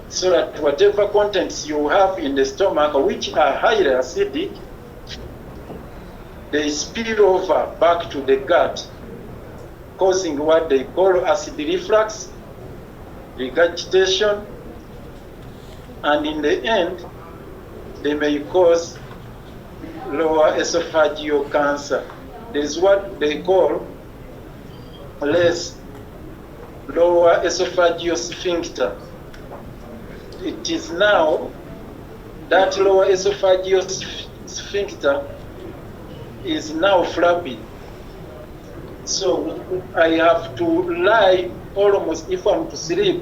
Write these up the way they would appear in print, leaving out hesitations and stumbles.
So that whatever contents you have in the stomach, which are highly acidic, they spill over back to the gut, causing what they call acid reflux, regurgitation, and in the end, they may cause lower esophageal cancer. There is what they call lower esophageal sphincter. It is now that lower esophageal sphincter is now flabby. So I have to lie almost, if I'm to sleep,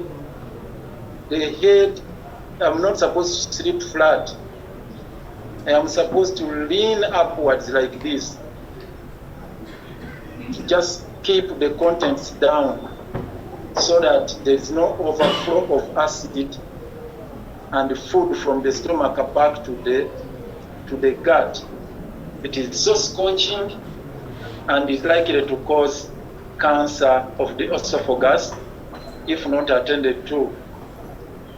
the head, I'm not supposed to sleep flat. I am supposed to lean upwards like this, to just keep the contents down so that there's no overflow of acid and food from the stomach back to the gut. It is so scorching and is likely to cause cancer of the esophagus if not attended to.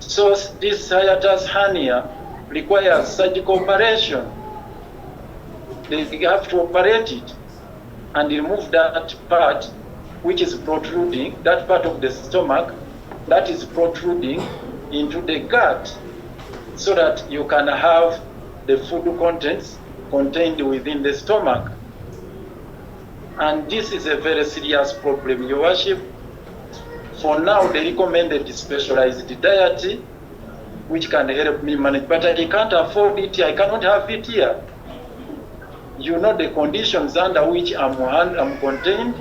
So this hiatus hernia requires surgical operation. They have to operate it and remove that part which is protruding, that part of the stomach that is protruding into the gut, so that you can have the food contents contained within the stomach. And this is a very serious problem, Your Worship. For now, they recommended specialized diet, which can help me manage, but I can't afford it. I cannot have it here. You know the conditions under which I'm contained.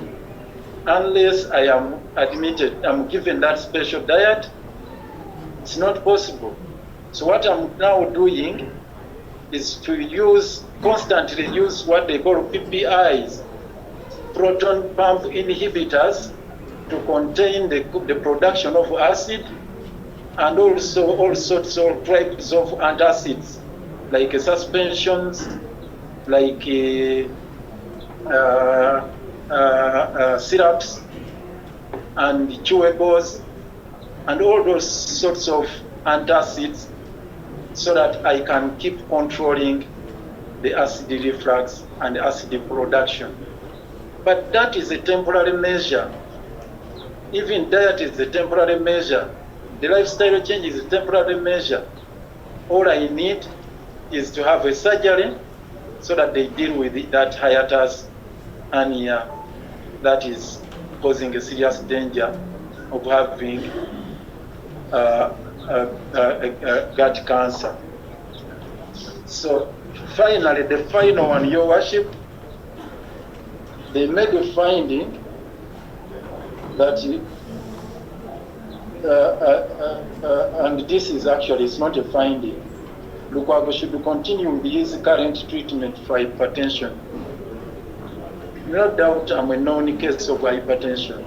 Unless I am admitted, I'm given that special diet, it's not possible. So what I'm now doing is to constantly use what they call PPIs, proton pump inhibitors, to contain the production of acid, and also all sorts of types of antacids, like suspensions, like syrups and chewables, and all those sorts of antacids, so that I can keep controlling the acid reflux and acid production. But that is a temporary measure. Even diet is a temporary measure. The lifestyle change is a temporary measure. All I need is to have a surgery so that they deal with that hiatus hernia that is causing a serious danger of having gut cancer. So finally, the final one, Your Worship, they made a finding that, and this is actually, it's not a finding, Lukwago should continue with his current treatment for hypertension. No doubt I'm a known case of hypertension.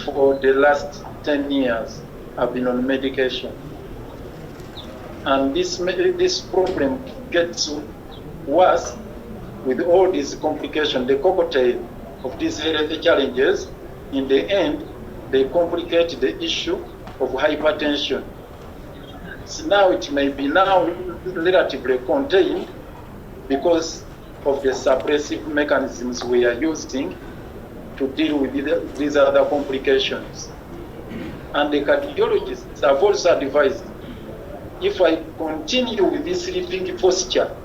For the last 10 years, I've been on medication. And this problem gets worse with all these complications, the cocktail of these health challenges. In the end, they complicate the issue of hypertension. So now it may be now relatively contained because of the suppressive mechanisms we are using to deal with these other complications. And the cardiologists have also advised, if I continue with this sleeping posture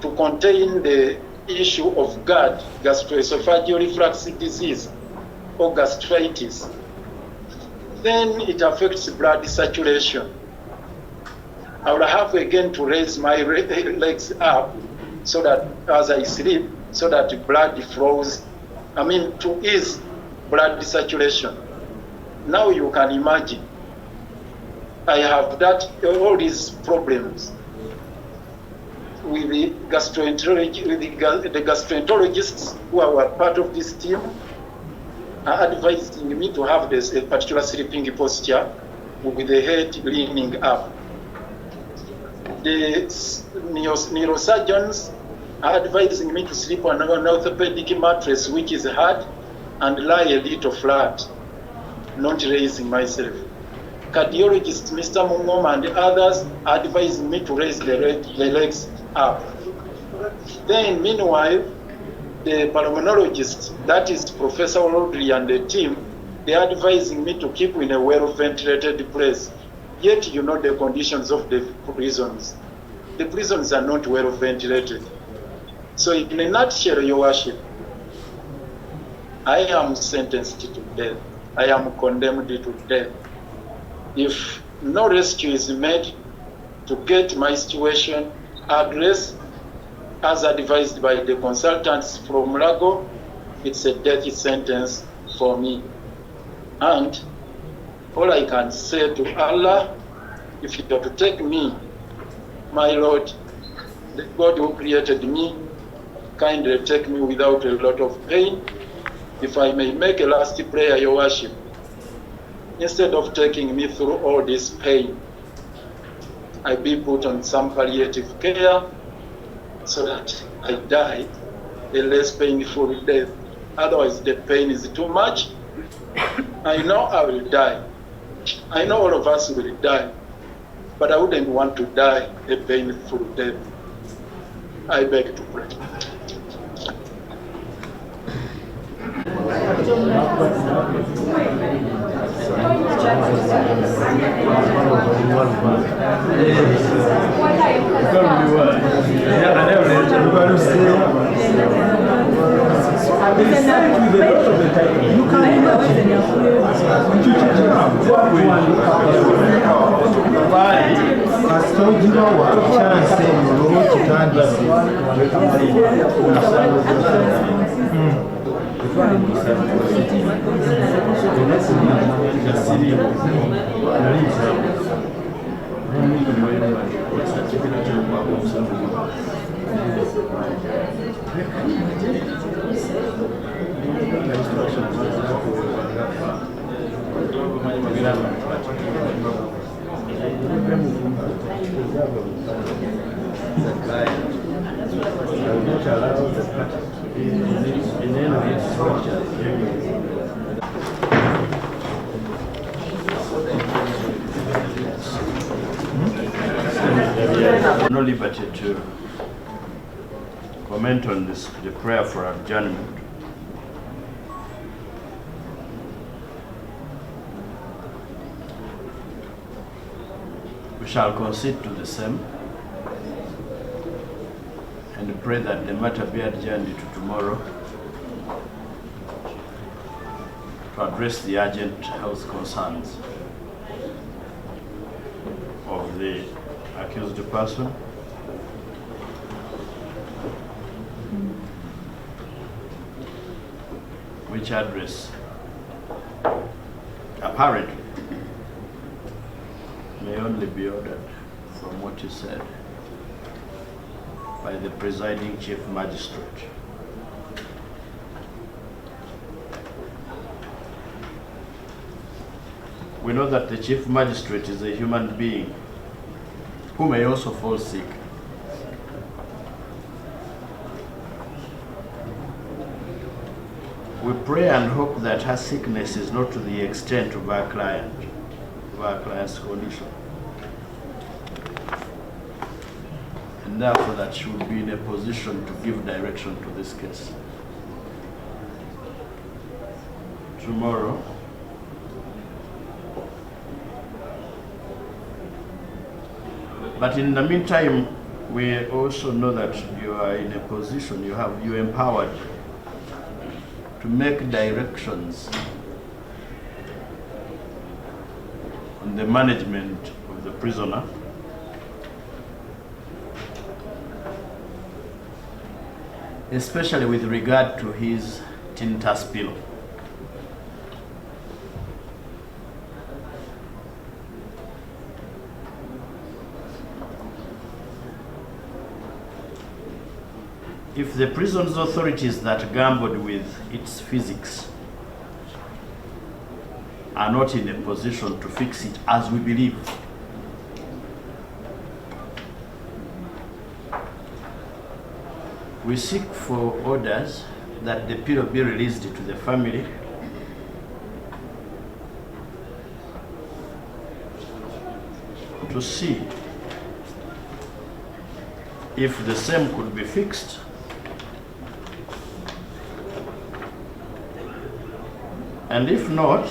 to contain the issue of GERD, gastroesophageal reflux disease, or gastritis, then it affects blood saturation. I will have again to raise my legs up so that as I sleep, so that blood flows, to ease blood saturation. Now you can imagine, I have all these problems with the gastroenterologists who are part of this team are advising me to have this particular sleeping posture with the head leaning up. The neurosurgeons are advising me to sleep on an orthopedic mattress which is hard and lie a little flat. not raising myself. Cardiologist Mr. Mungoma and others advised me to raise the legs up. Then meanwhile, the pulmonologist, that is Professor Rodri and the team, they are advising me to keep in a well-ventilated place. Yet you know the conditions of the prisons. The prisons are not well-ventilated. So in a nutshell, Your Worship, I am sentenced to death. I am condemned to death. If no rescue is made to get my situation addressed as advised by the consultants from Lago, it's a death sentence for me. And all I can say to Allah, if you are to take me, my Lord, the God who created me, kindly take me without a lot of pain. If I may make a last prayer, Your Worship, instead of taking me through all this pain, I be put on some palliative care so that I die a less painful death. Otherwise, the pain is too much. I know I will die. I know all of us will die, but I wouldn't want to die a painful death. I beg to pray. No liberty to comment on this, the prayer for adjournment. We shall concede to the same and pray that the matter be adjourned to tomorrow to address the urgent health concerns of the accused person, which address apparently may only be ordered from what you said by the presiding chief magistrate. We know that the chief magistrate is a human being who may also fall sick. We pray and hope that her sickness is not to the extent of our client's condition. And therefore that she would be in a position to give direction to this case. Tomorrow, but in the meantime, we also know that you are in a position, you're empowered to make directions on the management of the prisoner, especially with regard to his tinnitus pillow. If the prison's authorities that gambled with its physics are not in a position to fix it as we believe, we seek for orders that the pillow be released to the family to see if the same could be fixed. And if not,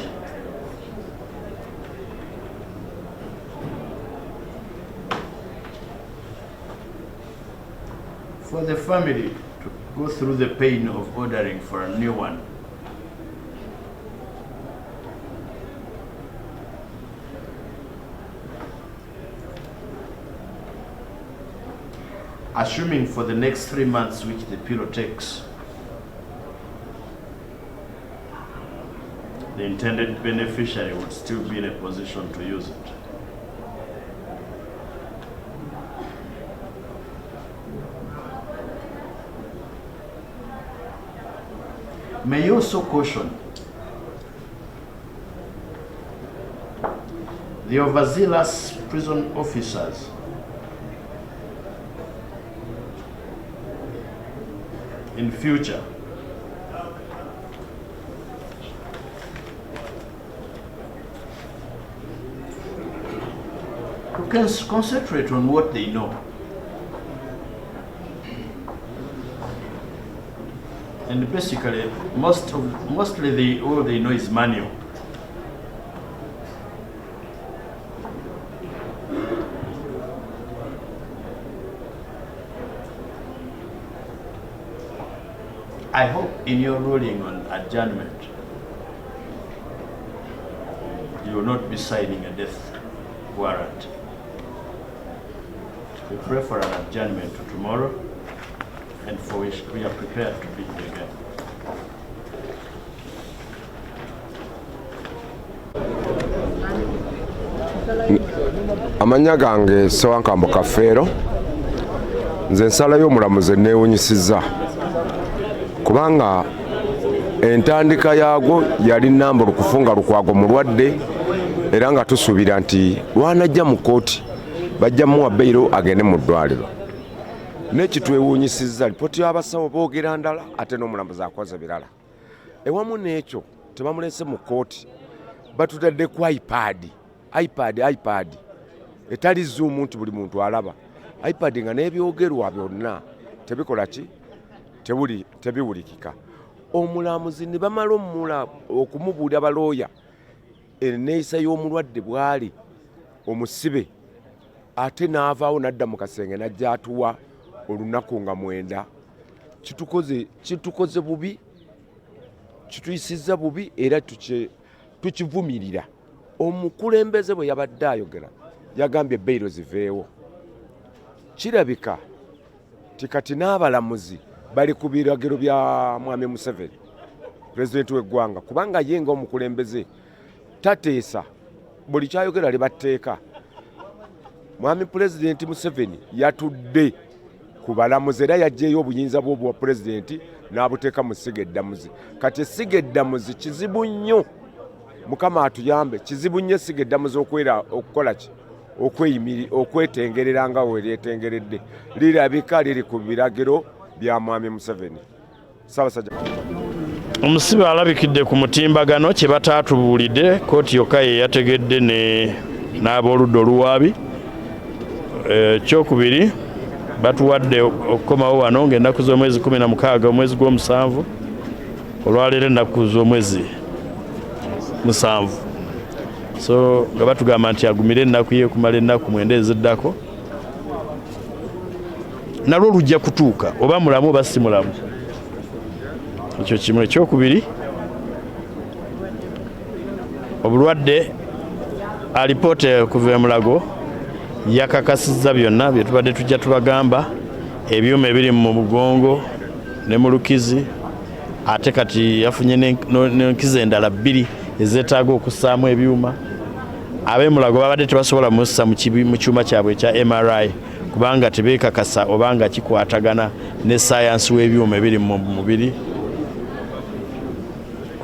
for the family to go through the pain of ordering for a new one. Assuming for the next 3 months which the pillow takes, the intended beneficiary would still be in a position to use it. May you also caution the overzealous prison officers in future who can concentrate on what they know and basically mostly all they know is manual. I hope in your ruling on adjournment, you will not be signing a death warrant. We pray for an adjournment to tomorrow, and for which we are prepared to be here again. Amanya gange Sewankambo Kafeero, nze ensala y'omulamuzi neewunyisizza kubanga entandika yaagwo yali nnamba okufunga Lukwago mulwadde era nga tusuubira nti lwanajja mu kooti bajja muwa beyiro agende mu ddwaliro. N'ekitwewuunyisizza lipooti y'abasawo boogera ndala ate n'omulamuzi akoze birala. Ewamu n'ekyo tebamulese mu kooti batutadde ku iPad etali zoom nti buli muntu alaba. iPad nga n'ebyogerwa byonna tebikola ki? Tebiwulikika. Omulamuzi ne bamala okumubuulira balooya enneeyisa y'omulwadde bwali omusibe ate n'avaawo n'adda mu kasenge n'ajja atuwa olunaku nga 9. Kitukoze bubi, kituyisizza bubi era tukivumirira. Omukulembeze bwe yabadde ayogera yagambye beyiro ziveewo. Kirabika tikati n'abalamuzi bali ku biragiro bya Mwami Museveni, pulezidenti w'eggwanga, kubanga ye ng'omukulembeze tateesa buli kyayogera libatteeka. Mwami Pulezidenti Museveni yatudde ku balamuzi era yaggyeyo obuyinza bw'obwa pulezidenti n'abuteeka mu ssiga eddamuzi. Kati essiga eddamuzi kizibu nnyo, Mukama atuyambe, kizibu nnyo essiga eddamuzi okukola ki? Okwetengerera nga we lyetengeredde. Lirabika liri ku biragiro bya Mwami Museveni. Ssaabasajja omusibe alabikidde ku mutimbagano kye bataatubuulidde, kooti yokka ye yategedde n'ab'oludda oluwaabi. Kyokubiri batuwadde okukomawo wano ng'ennaku z'omwezi 16 omwezi gw'omusanvu, olwaleero ennaku z'omwezi 7. So nga batugamba nti agumire ennaku ye kumala ennaku 9 eziddako. Nalwo lujja kutuuka oba mulamu oba si mulamu. Ekyo kimu. Ekyokubiri, obulwadde alipoota okuva e Mulago yakakasizza byonna bye tubadde tujja tubagamba, ebyuma ebiri mu mugongo ne mu lukizi, ate kati yafunye n'enkizo endala 2 ezeetaaga okussaamu ebyuma. Ab'e Mulago babadde tebasobola mussa mu kyuma kyabwe ekya MRI kubanga tebeekakasa obanga kikwatagana ne sayansi w'ebyuma ebiri mu mubiri.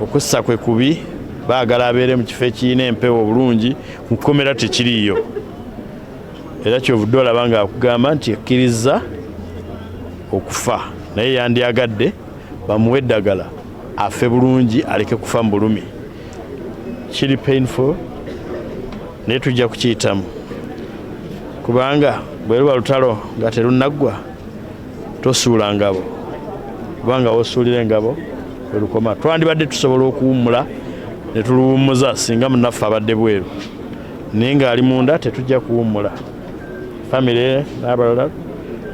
Okussa kwe kubi, baagala abeere mu kifo ekirina empewo obulungi, mu kkomera tekiriiyo. Era kyovudde olaba nga akugamba nti akkiriza okufa, naye yandyagadde bamuwe eddagala afe bulungi aleke kufa mu bulumi. Kiri painful naye tujja kukiyitamu. kubanga bwe luba lutalo nga terunaggwa tosuula ngabo kubanga wosuulira engabo welukoma. Twandibadde tusobola okuwummula ne tuluwummuza singa munnaffe abadde bweru, naye ng'ali munda tetujja kuwummula. Famire n'abalala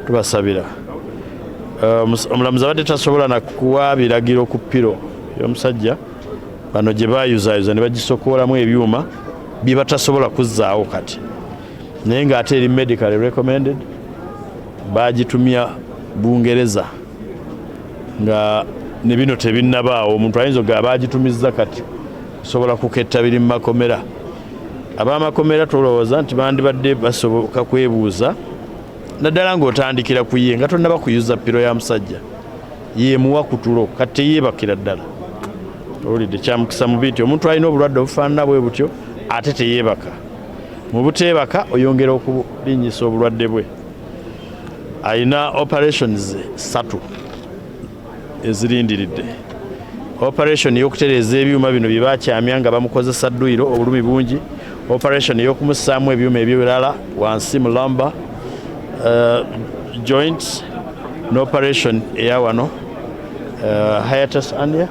tubasabira. Omulamuzi abadde tasobola na kuwa biragiro ku ppiro y'omusajja bano gye baayuzaayoza ne bagisokoolamu ebyuma bye batasobola kuzzaawo kati, naye ng'ate eri medical recommended bagitumya Bungereza nga ne bino tebinnabaawo. Omuntu ayinza ogamba bagitumizza kati kusobola kuketta biri mu makomera. Ab'amakomera tulowooza nti bandibadde basoboka kwebuuza naddala ng'otandikira ku ye nga tonnaba kuyuza ppiro ya musajja yeemuwa ku tulo kati teyeebakira ddala. Owulidde kyamukisa mubi nti omuntu alina obulwadde obufaanana bwe butyo ate teyeebaka. Mu buteebaka oyongera okulinnyisa obulwadde bwe. Alina operations 3 ezirindiridde. Operation y'okutereeza ebyuma bino bye bakyamya nga bamukozesa dduyiro obulumi bungi. Operation y'okumussaamu ebyuma ebirala wansi mu lumbar joints, n'operation eya wano hiatus hernia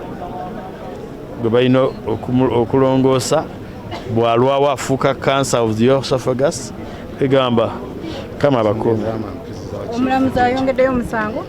gwe balina okulongoosa bw'alwawo afuuka cancer of the esophagus. Egamba kama abakuumi. Omulamuzi ayongeddeyo omusango.